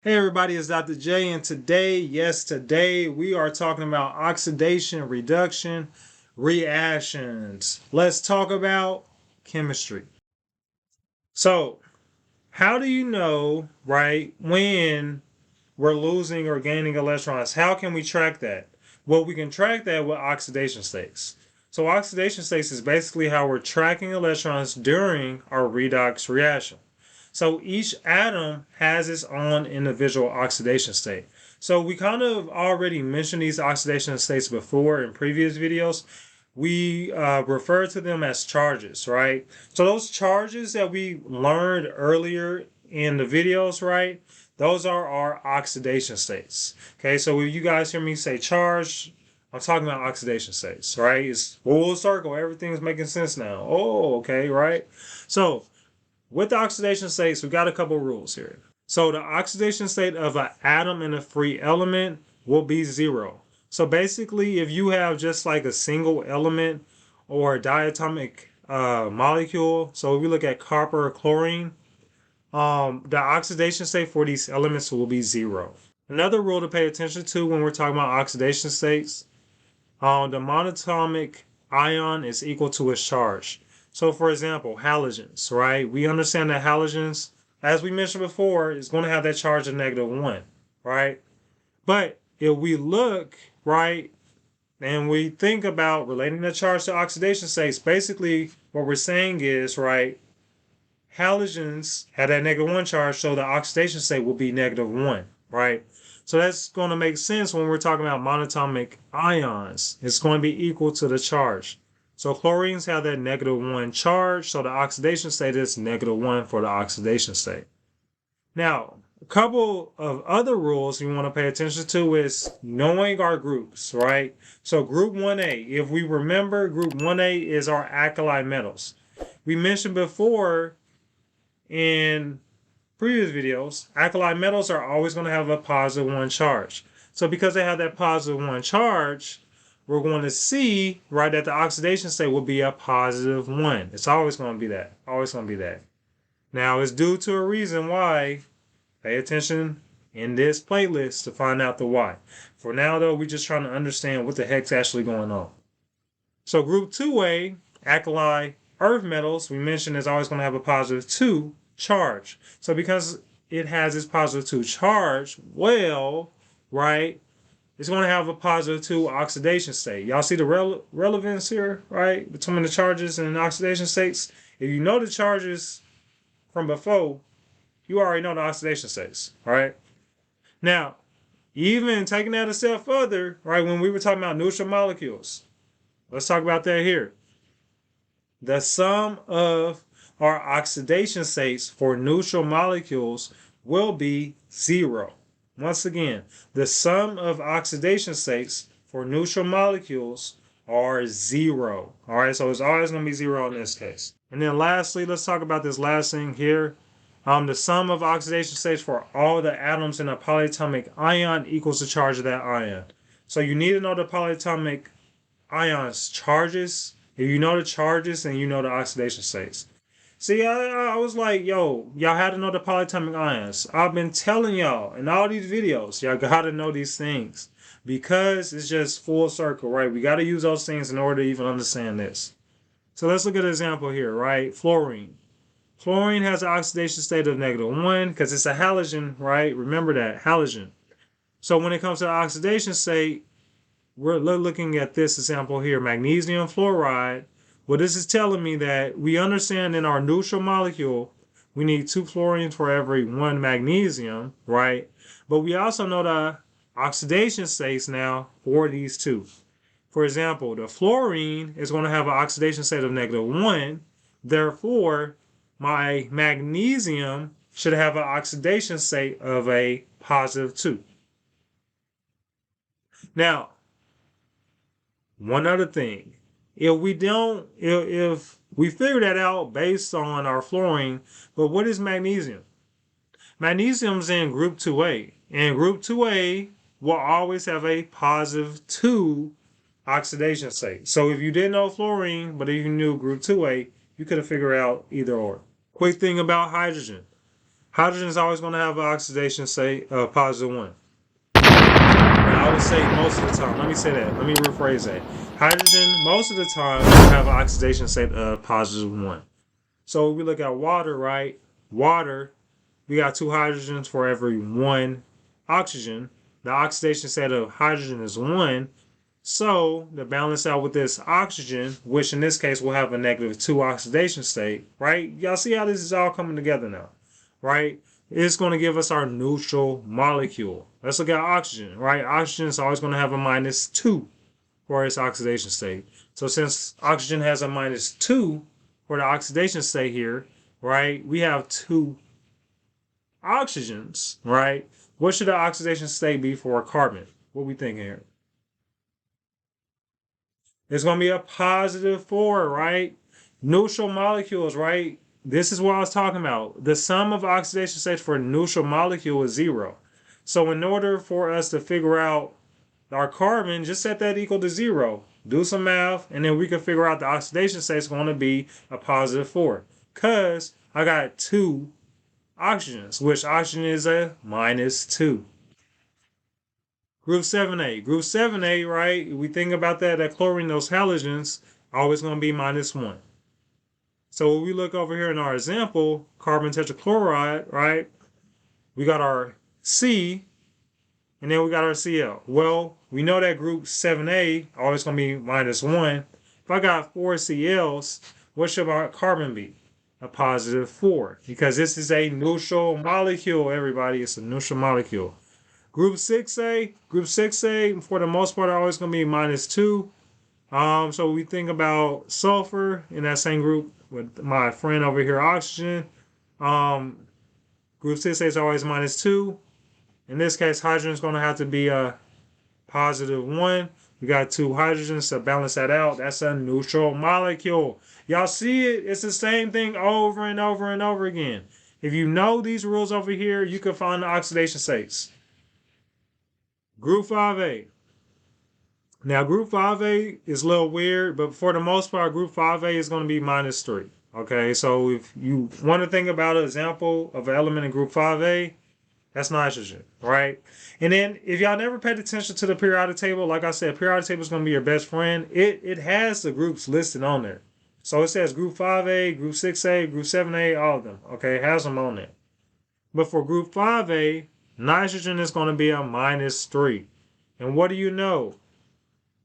Hey everybody, it's Dr. J, and today we are talking about oxidation, reduction, reactions. Let's talk about chemistry. So, how do you know, right, when we're losing or gaining electrons? How can we track that? Well, we can track that with oxidation states. So, oxidation states is basically how we're tracking electrons during our redox reaction. So each atom has its own individual oxidation state. So we kind of already mentioned these oxidation states before in previous videos. We refer to them as charges, right? So those charges that we learned earlier in the videos, right? Those are our oxidation states. Okay, so when you guys hear me say charge, I'm talking about oxidation states, right? It's full circle. Everything's making sense now. Oh, okay, right? So with the oxidation states, we got a couple rules here. So the oxidation state of an atom in a free element will be zero. So basically, if you have just like a single element or a diatomic molecule, so if we look at copper or chlorine, the oxidation state for these elements will be zero. Another rule to pay attention to when we're talking about oxidation states, the monatomic ion is equal to its charge. So, for example, halogens, right? We understand that halogens, as we mentioned before, is going to have that charge of -1, right? But if we look, right, and we think about relating the charge to oxidation states, basically what we're saying is, right, halogens have that -1 charge, so the oxidation state will be -1, right? So that's going to make sense when we're talking about monatomic ions. It's going to be equal to the charge. So chlorines have that -1 charge, so the oxidation state is -1 for the oxidation state. Now, a couple of other rules you want to pay attention to is knowing our groups, right? So group 1A, if we remember, group 1A is our alkali metals. We mentioned before in previous videos, alkali metals are always going to have a +1 charge. So because they have that +1 charge, we're going to see, right, that the oxidation state will be a +1. It's always going to be that. Always going to be that. Now, it's due to a reason why. Pay attention in this playlist to find out the why. For now, though, we're just trying to understand what the heck's actually going on. So group 2A, alkali earth metals, we mentioned is always going to have a +2 charge. So because it has this +2 charge, well, right, it's going to have a +2 oxidation state. Y'all see the relevance here, right, between the charges and the oxidation states? If you know the charges from before, you already know the oxidation states, right? Now, even taking that a step further, right, when we were talking about neutral molecules, let's talk about that here. The sum of our oxidation states for neutral molecules will be zero. Once again, the sum of oxidation states for neutral molecules are zero. All right, so it's always going to be zero in this case. And then lastly, let's talk about this last thing here. The sum of oxidation states for all the atoms in a polyatomic ion equals the charge of that ion. So you need to know the polyatomic ion's charges. If you know the charges, then you know the oxidation states. See, I was like, yo, y'all had to know the polyatomic ions. I've been telling y'all in all these videos, y'all got to know these things because it's just full circle, right? We got to use those things in order to even understand this. So let's look at an example here, right? Fluorine. Fluorine has an oxidation state of -1 because it's a halogen, right? Remember that, halogen. So when it comes to the oxidation state, we're looking at this example here, magnesium fluoride. Well, this is telling me that we understand in our neutral molecule, we need 2 fluorines for every 1 magnesium, right? But we also know the oxidation states now for these two. For example, the fluorine is going to have an oxidation state of -1. Therefore, my magnesium should have an oxidation state of a +2. Now, one other thing, if we figure that out based on our fluorine, but what is magnesium? Magnesium's in group 2A, and group 2A will always have a +2 oxidation state. So if you didn't know fluorine, but if you knew group 2A, you could have figured out either or. Quick thing about hydrogen. Hydrogen is always going to have an oxidation state of +1. Now, I would say most of the time. Let me say that. Let me rephrase that. Hydrogen, most of the time, will have an oxidation state of +1. So we look at water, right? Water, we got 2 hydrogens for every 1 oxygen. The oxidation state of hydrogen is 1. So to balance out with this oxygen, which in this case will have a -2 oxidation state, right? Y'all see how this is all coming together now, right? It's going to give us our neutral molecule. Let's look at oxygen, right? Oxygen is always going to have a -2 for its oxidation state. So since oxygen has a -2 for the oxidation state here, right, we have 2 oxygens, right? What should the oxidation state be for a carbon? What we think here? It's going to be a +4, right? Neutral molecules, right? This is what I was talking about. The sum of oxidation states for a neutral molecule is 0. So in order for us to figure out our carbon, just set that equal to 0. Do some math, and then we can figure out the oxidation state is going to be a +4. Because I got 2 oxygens, which oxygen is a -2. Group 7A. Group 7A, right? We think about that chlorine, those halogens, always going to be -1. So when we look over here in our example, carbon tetrachloride, right? We got our C, and then we got our Cl. Well, we know that group 7A always going to be -1. If I got 4 Cls, what should my carbon be? A +4, because this is a neutral molecule, everybody. It's a neutral molecule. Group 6A, for the most part, are always going to be -2. So we think about sulfur in that same group with my friend over here, oxygen. Group 6A is always -2. In this case, hydrogen is going to have to be a +1. We got 2 hydrogens to balance that out. That's a neutral molecule. Y'all see it? It's the same thing over and over and over again. If you know these rules over here, you can find the oxidation states. Group 5A. Now, Group 5A is a little weird, but for the most part, Group 5A is going to be -3. Okay, so if you want to think about an example of an element in Group 5A, that's nitrogen, right? And then if y'all never paid attention to the periodic table, like I said, periodic table is going to be your best friend. It has the groups listed on there. So it says Group 5A, Group 6A, Group 7A, all of them. Okay, it has them on there. But for Group 5A, nitrogen is going to be a -3. And what do you know?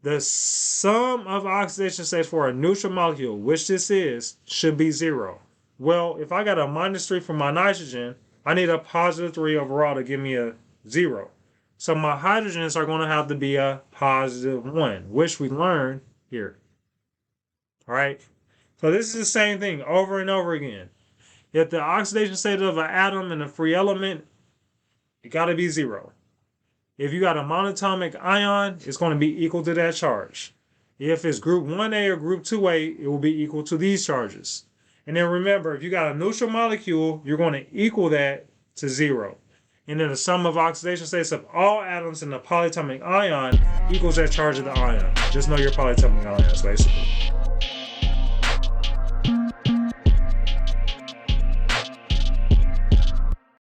The sum of oxidation states for a neutral molecule, which this is, should be 0. Well, if I got a -3 for my nitrogen, I need a +3 overall to give me a 0. So my hydrogens are going to have to be a +1, which we learned here. All right. So this is the same thing over and over again. If the oxidation state of an atom in a free element, it got to be 0. If you got a monatomic ion, it's going to be equal to that charge. If it's group 1A or group 2A, it will be equal to these charges. And then remember, if you got a neutral molecule, you're going to equal that to 0. And then the sum of oxidation states of all atoms in the polyatomic ion equals that charge of the ion. Just know your polyatomic ions, basically.